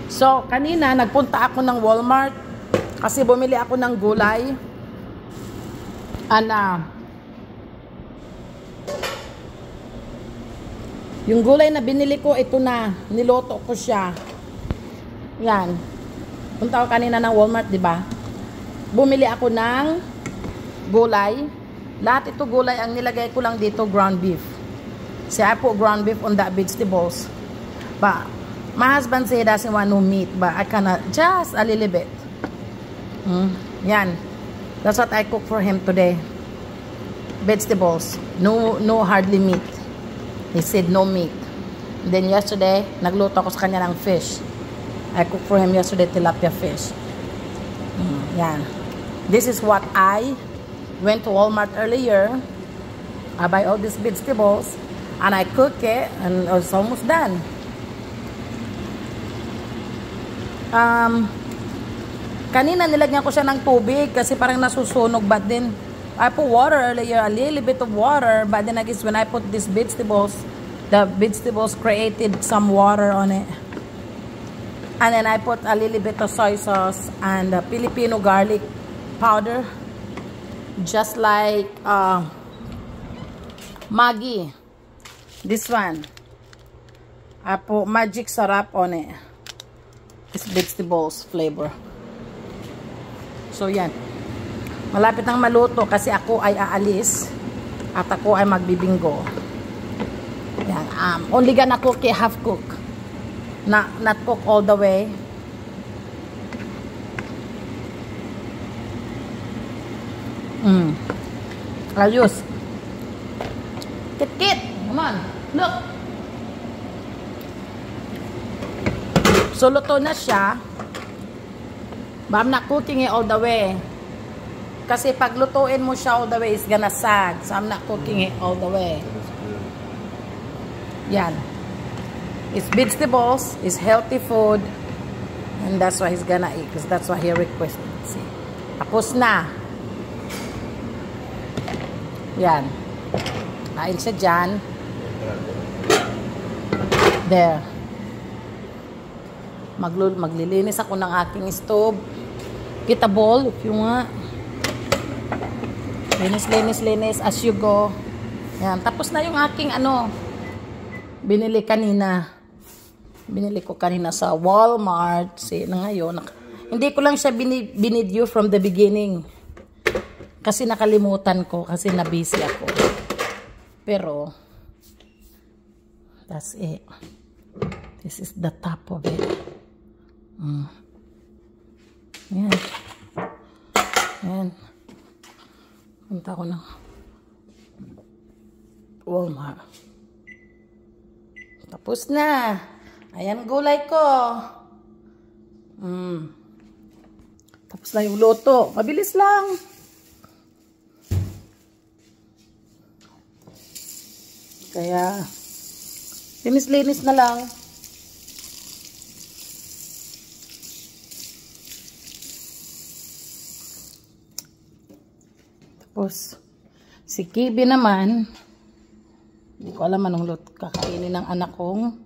So, kanina nagpunta ako ng Walmart kasi bumili ako ng gulay. Yung gulay na binili ko, ito na. Niloto ko siya. Yan. Punta ako kanina ng Walmart, di ba? Bumili ako ng gulay. Lahat ito gulay, ang nilagay ko lang dito, ground beef. See, I put ground beef on that vegetables. But my husband said he doesn't want no meat, but I cannot, just a little bit. Yan. That's what I cook for him today. Vegetables. No hardly meat. He said no meat. And then yesterday, nagluto ako sa kanya ng fish. I cooked for him yesterday tilapia fish. Yan. This is what I went to Walmart earlier. I buy all these vegetables and I cook it and it's almost done. Kanina nilagyan ko siya ng tubig kasi parang nasusunog, but then I put water earlier, a little bit of water, but then I guess when I put these vegetables, the vegetables created some water on it. And then I put a little bit of soy sauce and Filipino garlic powder, just like Maggi. This one, I put magic sarap on it. This vegetables flavor. So yan. Malapit nang maluto kasi ako ay aalis at ako ay magbibinggo. Yan. Only gonna cook it half cook. Not cook all the way. Ayos. Kit. Come on. Look. So luto na siya. But I'm not cooking it all the way. Kasi pag lutuin mo siya all the way, it's gonna sag. So I'm not cooking it all the way. Yan. It's vegetables, it's healthy food, and that's what he's gonna eat. Because that's what he requested. See? Tapos na. Yan. Kain siya dyan. There. Maglilinis ako ng aking stove. Get a bowl if you want. Linis as you go. Yan. Tapos na yung aking binili kanina. Binili ko kanina sa Walmart. See, na ngayon. Hindi ko lang siya binidyo from the beginning. Kasi nakalimutan ko. Kasi na-busy ako. Pero, that's it. This is the top of it. Yan. Yan. Punta ko na Walmart. Tapos na. Ayan gulay ko. Tapos na yung luto. Mabilis lang. Kaya, linis-linis na lang. Tapos, si Kibi naman, hindi ko alam anong luto kakainin ng anak kong.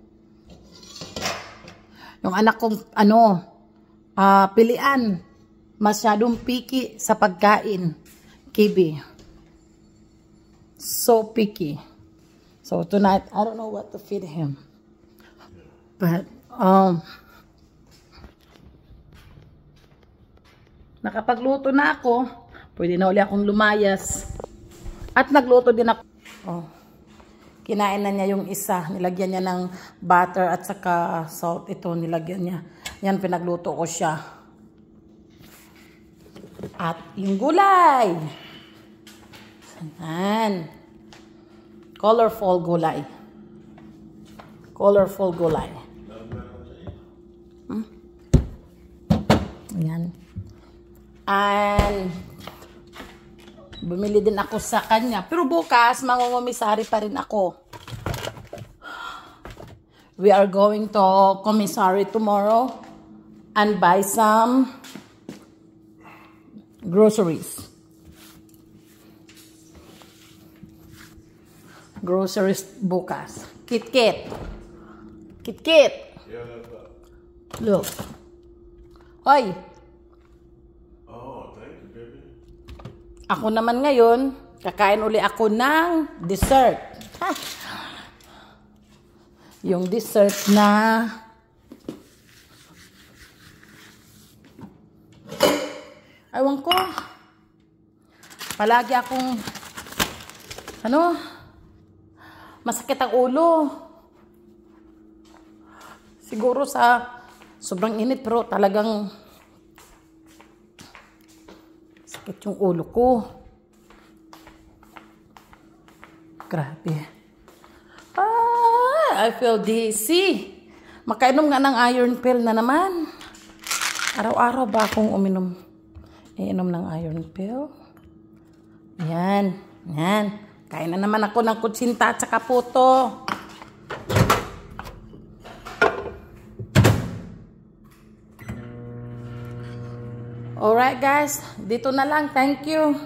Yung anak kong, pilian. Masyadong picky sa pagkain. Kibi. So picky. So tonight, I don't know what to feed him. But, nakapagluto na ako. Pwede na uli akong lumayas. At nagluto din ako. Kinain na niya yung isa. Nilagyan niya ng butter at saka salt. Ito nilagyan niya. Yan, pinagluto ko siya. At yung gulay. Yan. Colorful gulay. Colorful gulay. Yan. And bumili din ako sa kanya. Pero bukas, mangungumisari pa rin ako. We are going to commissary tomorrow and buy some groceries. Groceries bukas. Kit-kit. Kit-kit. Look. Hoy! Oh, thank you, baby. Ako naman ngayon, kakain uli ako ng dessert. Ha! Yung dessert na ewan ko. Palagi akong masakit ang ulo. Siguro sa sobrang init pero talagang sakit yung ulo ko. Grabe. I feel dizzy. Makainom nga ng iron pill na naman. Araw-araw ba akong iinom ng iron pill? Yan. Yan. Kain na naman ako ng kutsinta at saka puto. Alright guys, dito na lang. Thank you.